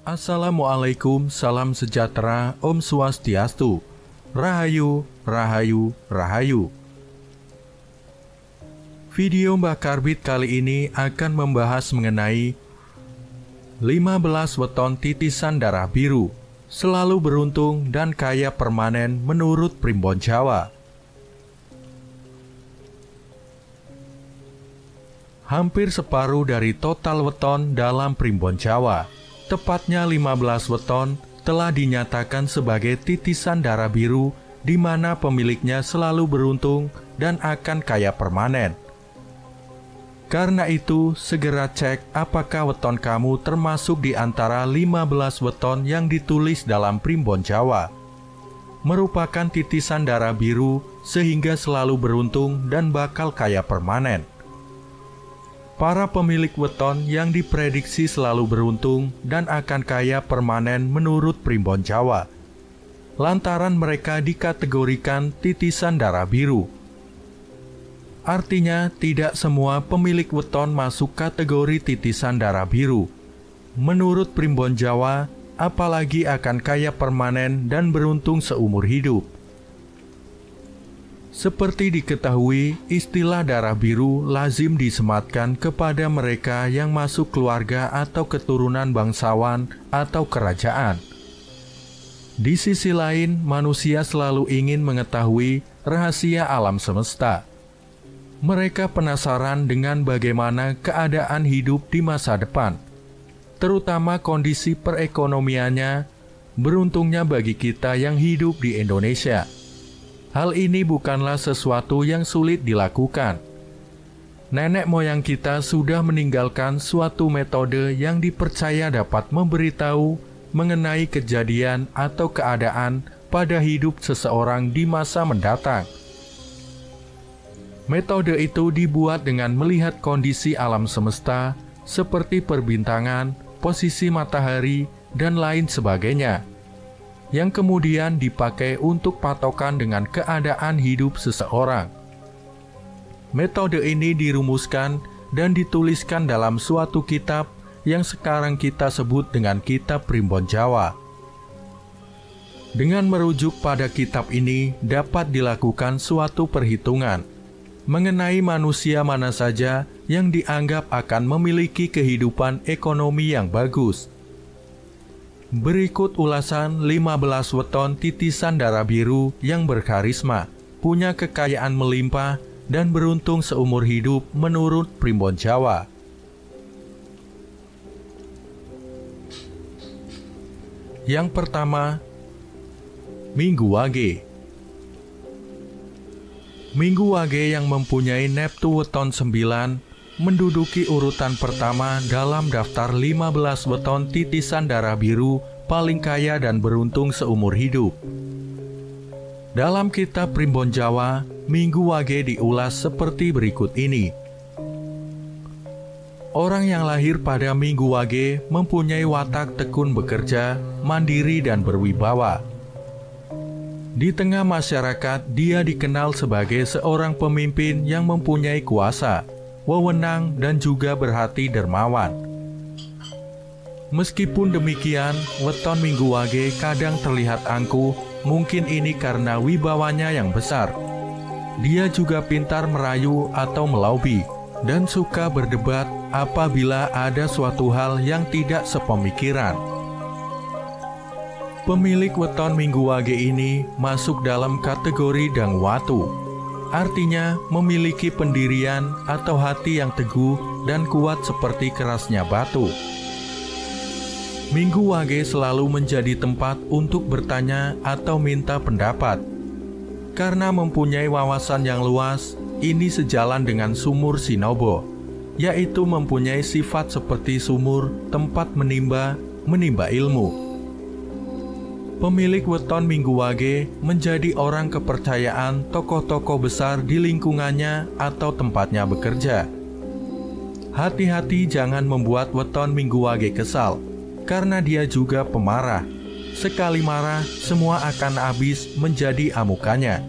Assalamualaikum, salam sejahtera, Om Swastiastu. Rahayu, Rahayu, Rahayu. Video Mbah Karbit kali ini akan membahas mengenai 15 weton titisan darah biru, selalu beruntung dan kaya permanen menurut Primbon Jawa. Hampir separuh dari total weton dalam Primbon Jawa, tepatnya 15 weton, telah dinyatakan sebagai titisan darah biru di mana pemiliknya selalu beruntung dan akan kaya permanen. Karena itu, segera cek apakah weton kamu termasuk di antara 15 weton yang ditulis dalam Primbon Jawa. Merupakan titisan darah biru sehingga selalu beruntung dan bakal kaya permanen. Para pemilik weton yang diprediksi selalu beruntung dan akan kaya permanen menurut Primbon Jawa, lantaran mereka dikategorikan titisan darah biru. Artinya, tidak semua pemilik weton masuk kategori titisan darah biru. Menurut Primbon Jawa, apalagi akan kaya permanen dan beruntung seumur hidup. Seperti diketahui, istilah darah biru lazim disematkan kepada mereka yang masuk keluarga atau keturunan bangsawan atau kerajaan. Di sisi lain, manusia selalu ingin mengetahui rahasia alam semesta. Mereka penasaran dengan bagaimana keadaan hidup di masa depan, terutama kondisi perekonomiannya. Beruntungnya bagi kita yang hidup di Indonesia, hal ini bukanlah sesuatu yang sulit dilakukan. Nenek moyang kita sudah meninggalkan suatu metode yang dipercaya dapat memberitahu mengenai kejadian atau keadaan pada hidup seseorang di masa mendatang. Metode itu dibuat dengan melihat kondisi alam semesta seperti perbintangan, posisi matahari, dan lain sebagainya, yang kemudian dipakai untuk patokan dengan keadaan hidup seseorang. Metode ini dirumuskan dan dituliskan dalam suatu kitab yang sekarang kita sebut dengan Kitab Primbon Jawa. Dengan merujuk pada kitab ini dapat dilakukan suatu perhitungan mengenai manusia mana saja yang dianggap akan memiliki kehidupan ekonomi yang bagus. Berikut ulasan 15 weton titisan darah biru yang berkarisma, punya kekayaan melimpah, dan beruntung seumur hidup menurut Primbon Jawa. Yang pertama, Minggu Wage. Minggu Wage yang mempunyai neptu weton 9 menduduki urutan pertama dalam daftar 15 weton titisan darah biru paling kaya dan beruntung seumur hidup. Dalam kitab Primbon Jawa, Minggu Wage diulas seperti berikut ini. Orang yang lahir pada Minggu Wage mempunyai watak tekun bekerja, mandiri dan berwibawa. Di tengah masyarakat, dia dikenal sebagai seorang pemimpin yang mempunyai kuasa, wewenang, dan juga berhati dermawan. Meskipun demikian, weton Minggu Wage kadang terlihat angkuh, mungkin ini karena wibawanya yang besar. Dia juga pintar merayu atau melobi, dan suka berdebat apabila ada suatu hal yang tidak sepemikiran. Pemilik weton Minggu Wage ini masuk dalam kategori Dangwatu, artinya memiliki pendirian atau hati yang teguh dan kuat seperti kerasnya batu. Minggu Wage selalu menjadi tempat untuk bertanya atau minta pendapat. Karena mempunyai wawasan yang luas, ini sejalan dengan sumur Sinobo, yaitu mempunyai sifat seperti sumur, tempat menimba ilmu. Pemilik weton Minggu Wage menjadi orang kepercayaan tokoh-tokoh besar di lingkungannya atau tempatnya bekerja. Hati-hati jangan membuat weton Minggu Wage kesal, karena dia juga pemarah. Sekali marah, semua akan habis menjadi amukannya.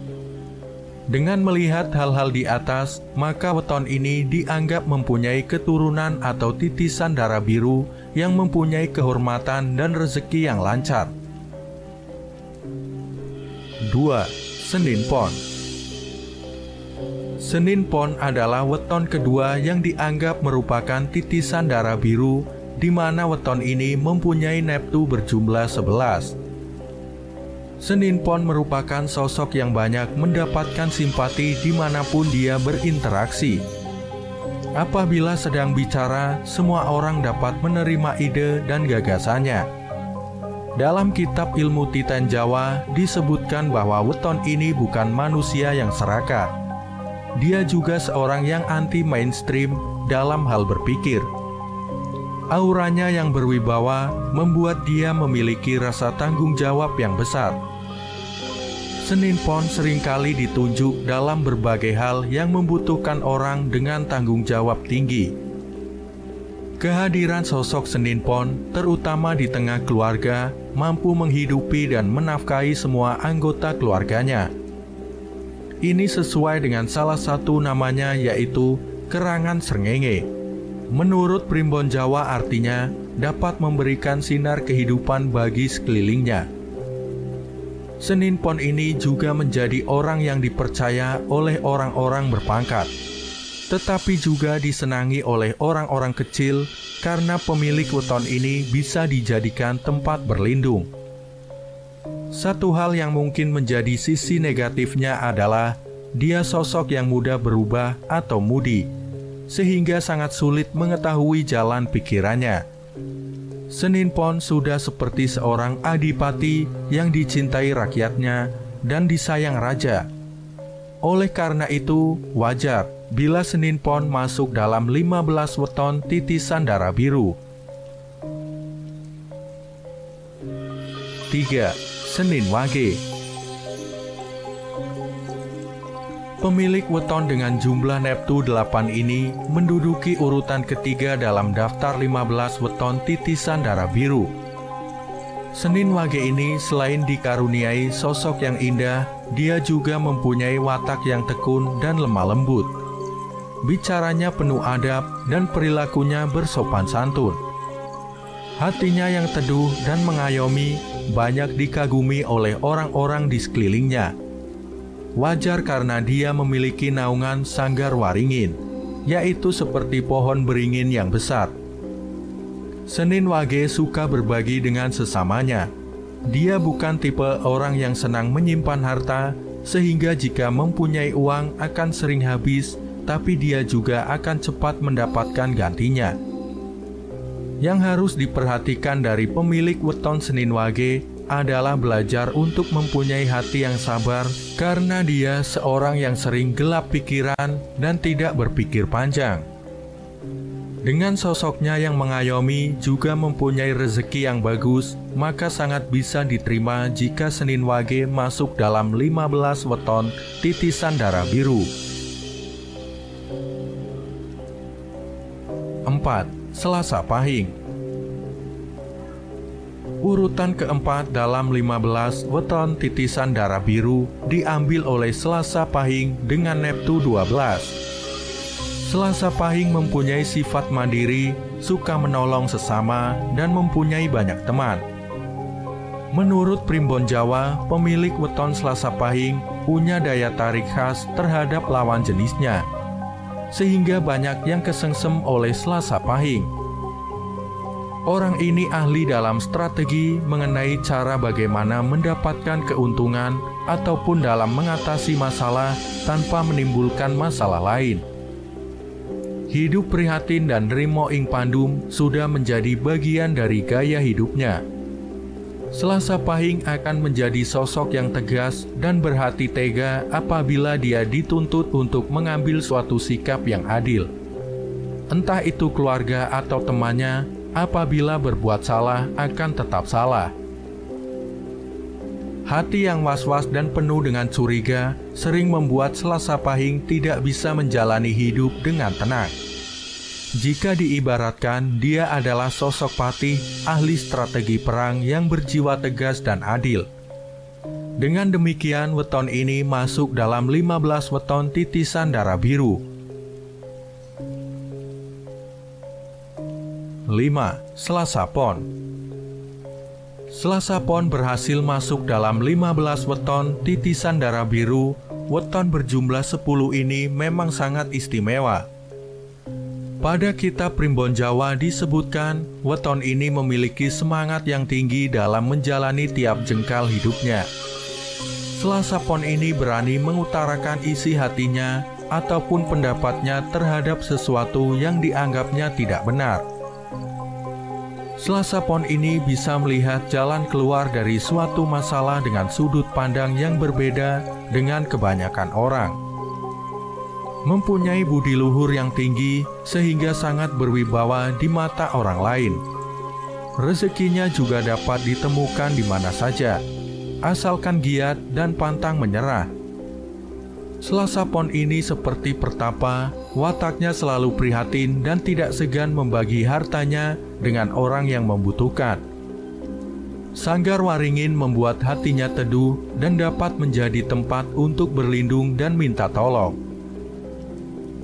Dengan melihat hal-hal di atas, maka weton ini dianggap mempunyai keturunan atau titisan darah biru yang mempunyai kehormatan dan rezeki yang lancar. 2. Senin Pon. Senin Pon adalah weton kedua yang dianggap merupakan titisan darah biru, di mana weton ini mempunyai neptu berjumlah 11. Senin Pon merupakan sosok yang banyak mendapatkan simpati dimanapun dia berinteraksi. Apabila sedang bicara, semua orang dapat menerima ide dan gagasannya. Dalam kitab ilmu Titan Jawa disebutkan bahwa weton ini bukan manusia yang serakah. Dia juga seorang yang anti-mainstream dalam hal berpikir. Auranya yang berwibawa membuat dia memiliki rasa tanggung jawab yang besar. Senin Pon seringkali ditunjuk dalam berbagai hal yang membutuhkan orang dengan tanggung jawab tinggi. Kehadiran sosok Senin Pon, terutama di tengah keluarga, mampu menghidupi dan menafkahi semua anggota keluarganya. Ini sesuai dengan salah satu namanya, yaitu kerangan srengenge. Menurut primbon Jawa artinya dapat memberikan sinar kehidupan bagi sekelilingnya. Senin Pon ini juga menjadi orang yang dipercaya oleh orang-orang berpangkat, tetapi juga disenangi oleh orang-orang kecil karena pemilik weton ini bisa dijadikan tempat berlindung. Satu hal yang mungkin menjadi sisi negatifnya adalah dia sosok yang mudah berubah atau mudi, sehingga sangat sulit mengetahui jalan pikirannya. Senin Pon sudah seperti seorang adipati yang dicintai rakyatnya dan disayang raja. Oleh karena itu, wajar bila Senin Pon masuk dalam 15 weton titisan darah biru. 3. Senin Wage. Pemilik weton dengan jumlah neptu 8 ini menduduki urutan ketiga dalam daftar 15 weton titisan darah biru. Senin Wage ini selain dikaruniai sosok yang indah, dia juga mempunyai watak yang tekun dan lemah lembut. Bicaranya penuh adab dan perilakunya bersopan santun. Hatinya yang teduh dan mengayomi banyak dikagumi oleh orang-orang di sekelilingnya. Wajar karena dia memiliki naungan sanggar waringin, yaitu seperti pohon beringin yang besar. Senin Wage suka berbagi dengan sesamanya. Dia bukan tipe orang yang senang menyimpan harta, sehingga jika mempunyai uang akan sering habis, tapi dia juga akan cepat mendapatkan gantinya. Yang harus diperhatikan dari pemilik weton Senin Wage adalah belajar untuk mempunyai hati yang sabar, karena dia seorang yang sering gelap pikiran dan tidak berpikir panjang. Dengan sosoknya yang mengayomi juga mempunyai rezeki yang bagus, maka sangat bisa diterima jika Senin Wage masuk dalam 15 weton titisan darah biru. 4. Selasa Pahing. Urutan keempat dalam 15 weton titisan darah biru diambil oleh Selasa Pahing dengan neptu 12. Selasa Pahing mempunyai sifat mandiri, suka menolong sesama, dan mempunyai banyak teman. Menurut primbon Jawa, pemilik weton Selasa Pahing punya daya tarik khas terhadap lawan jenisnya, sehingga banyak yang kesengsem oleh Selasa Pahing. Orang ini ahli dalam strategi mengenai cara bagaimana mendapatkan keuntungan ataupun dalam mengatasi masalah tanpa menimbulkan masalah lain. Hidup prihatin dan nrimo ing pandum sudah menjadi bagian dari gaya hidupnya. Selasa Pahing akan menjadi sosok yang tegas dan berhati tega apabila dia dituntut untuk mengambil suatu sikap yang adil. Entah itu keluarga atau temannya, apabila berbuat salah akan tetap salah. Hati yang was-was dan penuh dengan curiga sering membuat Selasa Pahing tidak bisa menjalani hidup dengan tenang. Jika diibaratkan, dia adalah sosok patih ahli strategi perang yang berjiwa tegas dan adil. Dengan demikian, weton ini masuk dalam 15 weton titisan darah biru. 5. Selasa Pon. Selasa Pon berhasil masuk dalam 15 weton titisan darah biru. Weton berjumlah 10 ini memang sangat istimewa. Pada kitab Primbon Jawa disebutkan, weton ini memiliki semangat yang tinggi dalam menjalani tiap jengkal hidupnya. Selasa Pon ini berani mengutarakan isi hatinya ataupun pendapatnya terhadap sesuatu yang dianggapnya tidak benar. Selasa Pon ini bisa melihat jalan keluar dari suatu masalah dengan sudut pandang yang berbeda dengan kebanyakan orang. Mempunyai budi luhur yang tinggi sehingga sangat berwibawa di mata orang lain. Rezekinya juga dapat ditemukan di mana saja, asalkan giat dan pantang menyerah. Selasa Pon ini seperti pertapa, wataknya selalu prihatin dan tidak segan membagi hartanya dengan orang yang membutuhkan. Sanggar Waringin membuat hatinya teduh dan dapat menjadi tempat untuk berlindung dan minta tolong.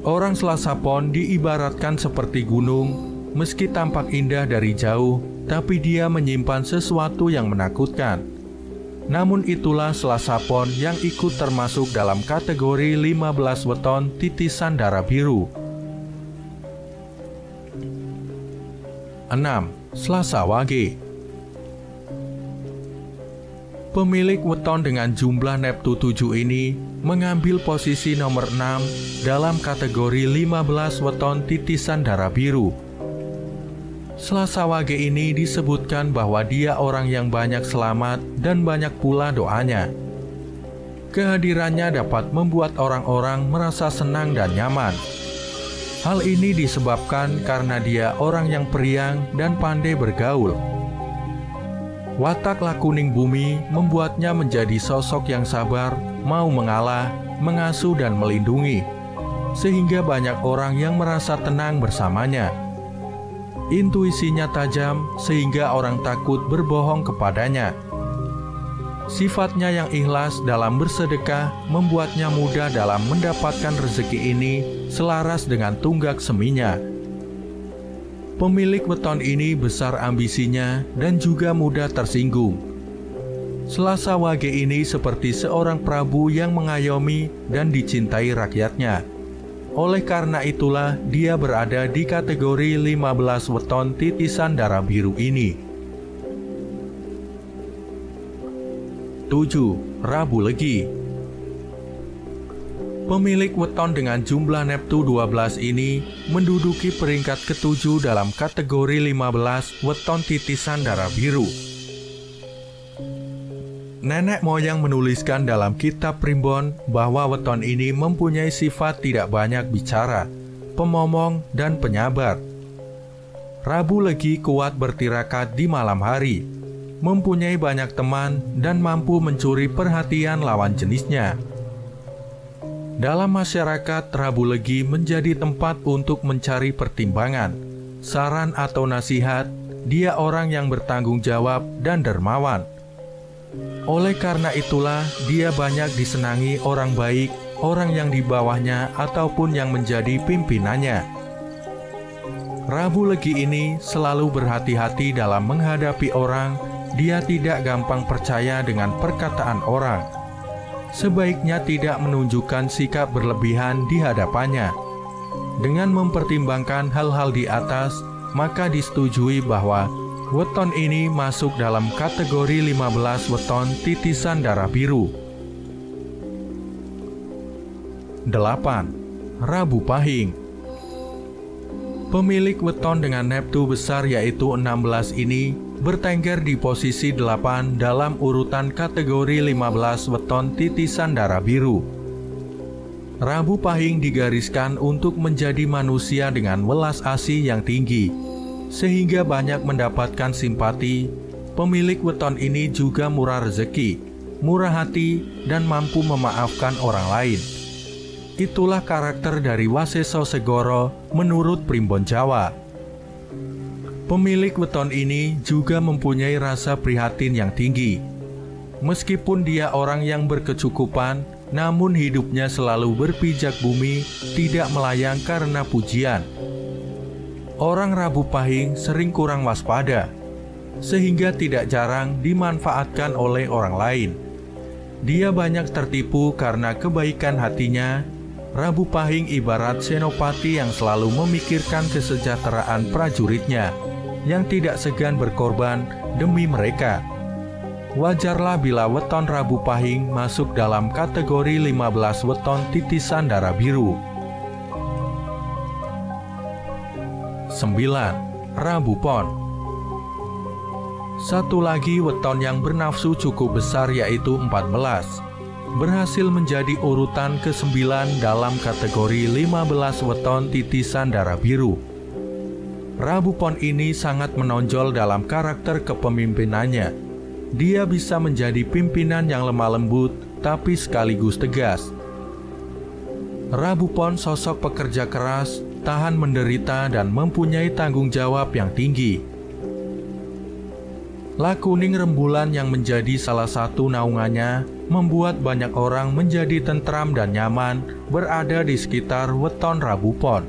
Orang Selasa Pon diibaratkan seperti gunung, meski tampak indah dari jauh, tapi dia menyimpan sesuatu yang menakutkan. Namun itulah Selasa Pon yang ikut termasuk dalam kategori 15 weton titisan darah biru. 6. Selasa Wage. Pemilik weton dengan jumlah Neptu 7 ini mengambil posisi nomor 6 dalam kategori 15 weton titisan darah biru. Selasa Wage ini disebutkan bahwa dia orang yang banyak selamat dan banyak pula doanya. Kehadirannya dapat membuat orang-orang merasa senang dan nyaman. Hal ini disebabkan karena dia orang yang periang dan pandai bergaul. Watak lakuning bumi membuatnya menjadi sosok yang sabar, mau mengalah, mengasuh dan melindungi, sehingga banyak orang yang merasa tenang bersamanya. Intuisinya tajam sehingga orang takut berbohong kepadanya. Sifatnya yang ikhlas dalam bersedekah membuatnya mudah dalam mendapatkan rezeki ini selaras dengan tunggak seminya. Pemilik weton ini besar ambisinya dan juga mudah tersinggung. Selasa Wage ini seperti seorang prabu yang mengayomi dan dicintai rakyatnya. Oleh karena itulah dia berada di kategori 15 weton titisan darah biru ini. 7. Rabu Legi. Pemilik weton dengan jumlah Neptu 12 ini menduduki peringkat ke-7 dalam kategori 15 weton titisan darah biru. Nenek moyang menuliskan dalam kitab Primbon bahwa weton ini mempunyai sifat tidak banyak bicara, pemomong, dan penyabar. Rabu Legi kuat bertirakat di malam hari, mempunyai banyak teman, dan mampu mencuri perhatian lawan jenisnya. Dalam masyarakat, Rabu Legi menjadi tempat untuk mencari pertimbangan, saran atau nasihat. Dia orang yang bertanggung jawab dan dermawan. Oleh karena itulah, dia banyak disenangi orang baik, orang yang di bawahnya ataupun yang menjadi pimpinannya. Rabu Legi ini selalu berhati-hati dalam menghadapi orang. Dia tidak gampang percaya dengan perkataan orang. Sebaiknya tidak menunjukkan sikap berlebihan di hadapannya. Dengan mempertimbangkan hal-hal di atas, maka disetujui bahwa weton ini masuk dalam kategori 15 weton titisan darah biru. 8. Rabu Pahing. Pemilik weton dengan Neptu besar yaitu 16 ini bertengger di posisi 8 dalam urutan kategori 15 weton titisan darah biru. Rabu Pahing digariskan untuk menjadi manusia dengan welas asih yang tinggi, sehingga banyak mendapatkan simpati. Pemilik weton ini juga murah rezeki, murah hati, dan mampu memaafkan orang lain. Itulah karakter dari Waseso Segoro menurut Primbon Jawa. Pemilik weton ini juga mempunyai rasa prihatin yang tinggi. Meskipun dia orang yang berkecukupan, namun hidupnya selalu berpijak bumi, tidak melayang karena pujian. Orang Rabu Pahing sering kurang waspada, sehingga tidak jarang dimanfaatkan oleh orang lain. Dia banyak tertipu karena kebaikan hatinya. Rabu Pahing ibarat senopati yang selalu memikirkan kesejahteraan prajuritnya, yang tidak segan berkorban demi mereka. Wajarlah bila weton Rabu Pahing masuk dalam kategori 15 weton titisan darah biru. 9. Rabu Pon. Satu lagi weton yang bernafsu cukup besar yaitu 14. Berhasil menjadi urutan ke-9 dalam kategori 15 weton titisan darah biru. Rabu Pon ini sangat menonjol dalam karakter kepemimpinannya. Dia bisa menjadi pimpinan yang lemah lembut tapi sekaligus tegas. Rabu Pon sosok pekerja keras, tahan menderita dan mempunyai tanggung jawab yang tinggi. Lakuning rembulan yang menjadi salah satu naungannya membuat banyak orang menjadi tentram dan nyaman berada di sekitar weton Rabu Pon.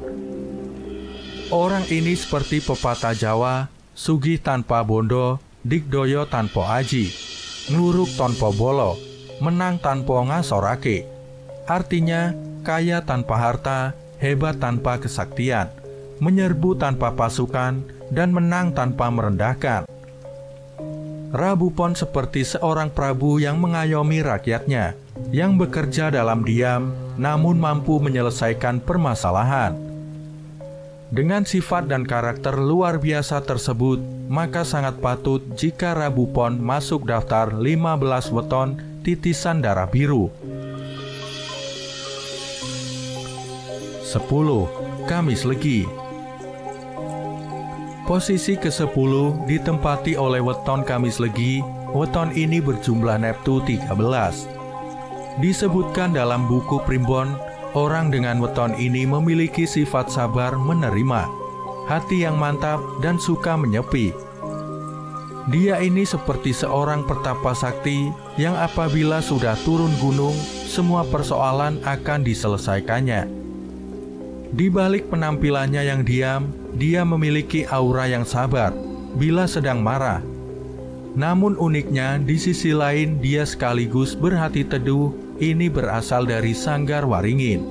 Orang ini seperti pepatah Jawa, sugih tanpa bondo, digdoyo tanpa aji, ngluruk tanpa bolo, menang tanpa ngasorake. Artinya, kaya tanpa harta, hebat tanpa kesaktian, menyerbu tanpa pasukan, dan menang tanpa merendahkan. Rabu Pon seperti seorang prabu yang mengayomi rakyatnya, yang bekerja dalam diam, namun mampu menyelesaikan permasalahan. Dengan sifat dan karakter luar biasa tersebut, maka sangat patut jika Rabu Pon masuk daftar 15 weton titisan darah biru. 10. Kamis Legi. Posisi ke-10 ditempati oleh weton Kamis Legi. Weton ini berjumlah neptu 13. Disebutkan dalam buku Primbon, orang dengan weton ini memiliki sifat sabar menerima, hati yang mantap dan suka menyepi. Dia ini seperti seorang pertapa sakti yang apabila sudah turun gunung, semua persoalan akan diselesaikannya. Di balik penampilannya yang diam, dia memiliki aura yang sabar bila sedang marah. Namun uniknya, di sisi lain dia sekaligus berhati teduh. Ini berasal dari Sanggar Waringin.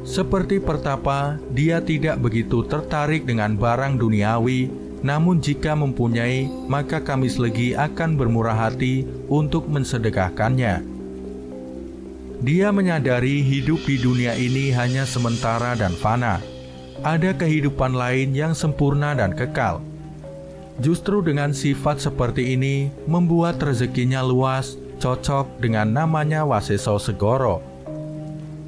Seperti pertapa, dia tidak begitu tertarik dengan barang duniawi, namun jika mempunyai, maka Kamis Legi akan bermurah hati untuk mensedekahkannya. Dia menyadari hidup di dunia ini hanya sementara dan fana. Ada kehidupan lain yang sempurna dan kekal. Justru dengan sifat seperti ini membuat rezekinya luas, cocok dengan namanya Waseso Segoro.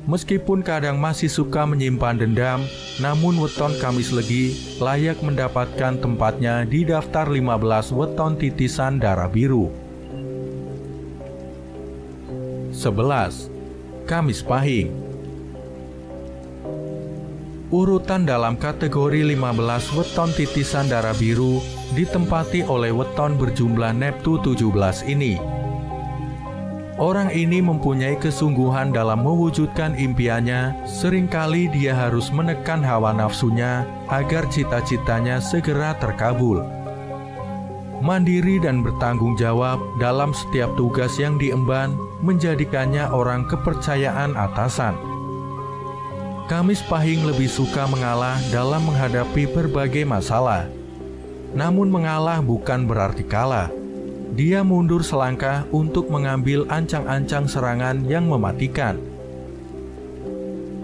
Meskipun kadang masih suka menyimpan dendam, namun weton Kamis Legi layak mendapatkan tempatnya di daftar 15 weton titisan darah biru. 11. Kamis Pahing. Urutan dalam kategori 15 weton titisan darah biru ditempati oleh weton berjumlah neptu 17 ini. Orang ini mempunyai kesungguhan dalam mewujudkan impiannya. Seringkali dia harus menekan hawa nafsunya agar cita-citanya segera terkabul. Mandiri dan bertanggung jawab dalam setiap tugas yang diemban menjadikannya orang kepercayaan atasan. Kamis Pahing lebih suka mengalah dalam menghadapi berbagai masalah. Namun mengalah bukan berarti kalah. Dia mundur selangkah untuk mengambil ancang-ancang serangan yang mematikan.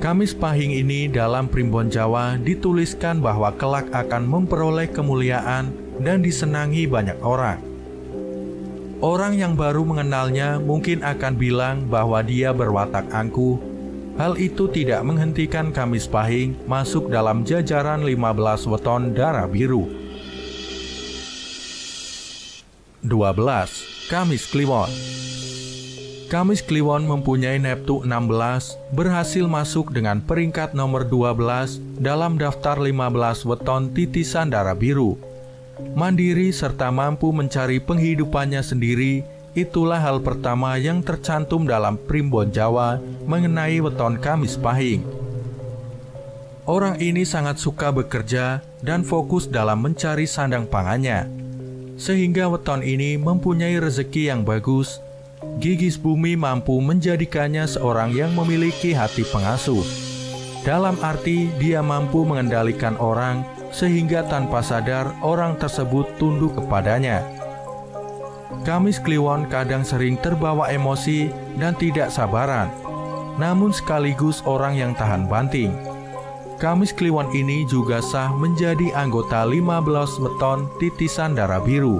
Kamis Pahing ini dalam Primbon Jawa dituliskan bahwa kelak akan memperoleh kemuliaan dan disenangi banyak orang. Orang yang baru mengenalnya mungkin akan bilang bahwa dia berwatak angkuh. Hal itu tidak menghentikan Kamis Pahing masuk dalam jajaran 15 weton darah biru. 12. Kamis Kliwon. Kamis Kliwon mempunyai neptu 16, berhasil masuk dengan peringkat nomor 12 dalam daftar 15 weton titisan darah biru. Mandiri serta mampu mencari penghidupannya sendiri, itulah hal pertama yang tercantum dalam Primbon Jawa mengenai weton Kamis Pahing. Orang ini sangat suka bekerja dan fokus dalam mencari sandang pangannya, sehingga weton ini mempunyai rezeki yang bagus. Gigis Bumi mampu menjadikannya seorang yang memiliki hati pengasuh. Dalam arti dia mampu mengendalikan orang sehingga tanpa sadar orang tersebut tunduk kepadanya. Kamis Kliwon kadang sering terbawa emosi dan tidak sabaran, namun sekaligus orang yang tahan banting. Kamis Kliwon ini juga sah menjadi anggota 15 weton titisan darah biru.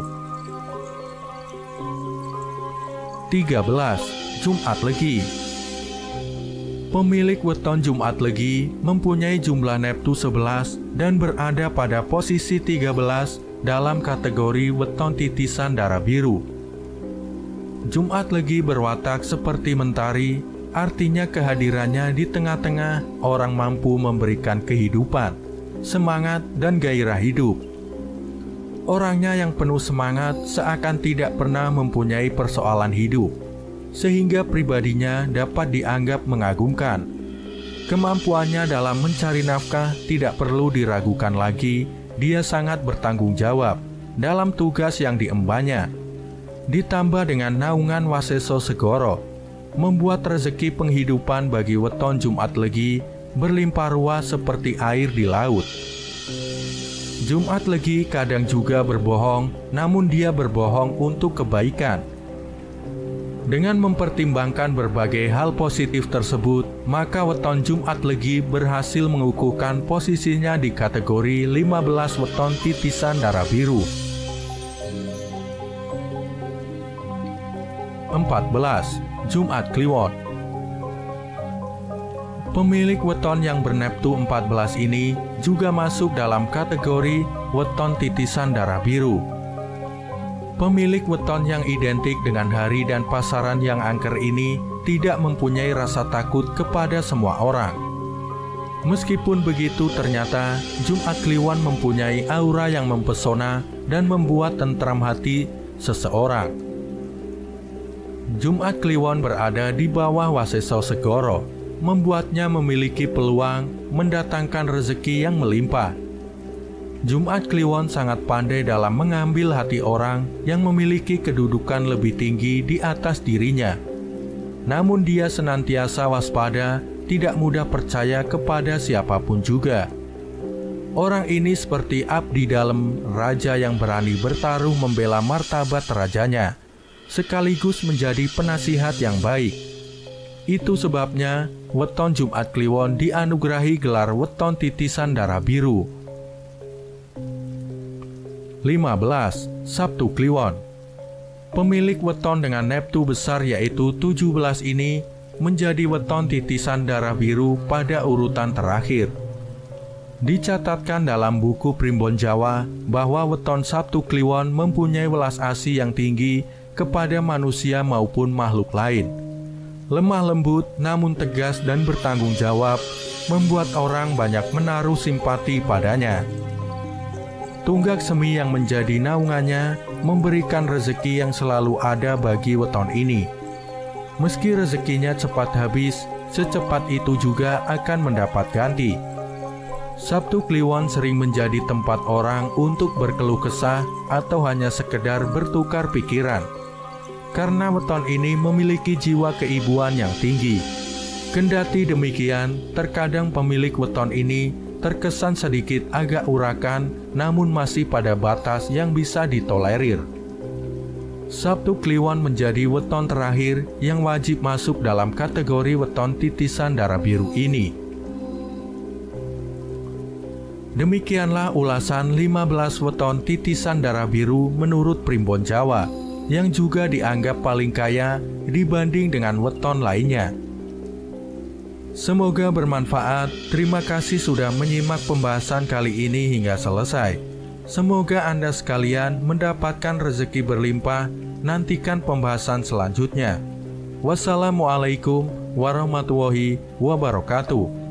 13. Jumat Legi. Pemilik weton Jumat Legi mempunyai jumlah neptu 11 dan berada pada posisi 13 dalam kategori weton titisan darah biru. Jumat Legi berwatak seperti mentari, artinya kehadirannya di tengah-tengah orang mampu memberikan kehidupan, semangat, dan gairah hidup. Orangnya yang penuh semangat seakan tidak pernah mempunyai persoalan hidup, sehingga pribadinya dapat dianggap mengagumkan. Kemampuannya dalam mencari nafkah tidak perlu diragukan lagi. Dia sangat bertanggung jawab dalam tugas yang diembannya. Ditambah dengan naungan Waseso Segoro, membuat rezeki penghidupan bagi weton Jumat Legi berlimpah ruah seperti air di laut. Jumat Legi kadang juga berbohong, namun dia berbohong untuk kebaikan. Dengan mempertimbangkan berbagai hal positif tersebut, maka weton Jumat Legi berhasil mengukuhkan posisinya di kategori 15 weton titisan darah biru. 14. Jumat Kliwon. Pemilik weton yang berneptu 14 ini juga masuk dalam kategori weton titisan darah biru. Pemilik weton yang identik dengan hari dan pasaran yang angker ini tidak mempunyai rasa takut kepada semua orang. Meskipun begitu, ternyata Jumat Kliwon mempunyai aura yang mempesona dan membuat tentram hati seseorang. Jumat Kliwon berada di bawah Waseso Segoro, membuatnya memiliki peluang mendatangkan rezeki yang melimpah. Jumat Kliwon sangat pandai dalam mengambil hati orang yang memiliki kedudukan lebih tinggi di atas dirinya. Namun dia senantiasa waspada, tidak mudah percaya kepada siapapun juga. Orang ini seperti abdi dalam raja yang berani bertaruh membela martabat rajanya, sekaligus menjadi penasihat yang baik. Itu sebabnya weton Jumat Kliwon dianugerahi gelar weton titisan darah biru. 15. Sabtu Kliwon. Pemilik weton dengan neptu besar yaitu 17 ini menjadi weton titisan darah biru pada urutan terakhir. Dicatatkan dalam buku Primbon Jawa bahwa weton Sabtu Kliwon mempunyai welas asih yang tinggi kepada manusia maupun makhluk lain. Lemah lembut namun tegas dan bertanggung jawab membuat orang banyak menaruh simpati padanya. Tunggak semi yang menjadi naungannya memberikan rezeki yang selalu ada bagi weton ini. Meski rezekinya cepat habis, secepat itu juga akan mendapat ganti. Sabtu Kliwon sering menjadi tempat orang untuk berkeluh kesah atau hanya sekedar bertukar pikiran. Karena weton ini memiliki jiwa keibuan yang tinggi. Kendati demikian, terkadang pemilik weton ini terkesan sedikit agak urakan, namun masih pada batas yang bisa ditolerir. Sabtu Kliwon menjadi weton terakhir yang wajib masuk dalam kategori weton titisan darah biru ini. Demikianlah ulasan 15 weton titisan darah biru menurut Primbon Jawa, yang juga dianggap paling kaya dibanding dengan weton lainnya. Semoga bermanfaat. Terima kasih sudah menyimak pembahasan kali ini hingga selesai. Semoga Anda sekalian mendapatkan rezeki berlimpah. Nantikan pembahasan selanjutnya. Wassalamualaikum warahmatullahi wabarakatuh.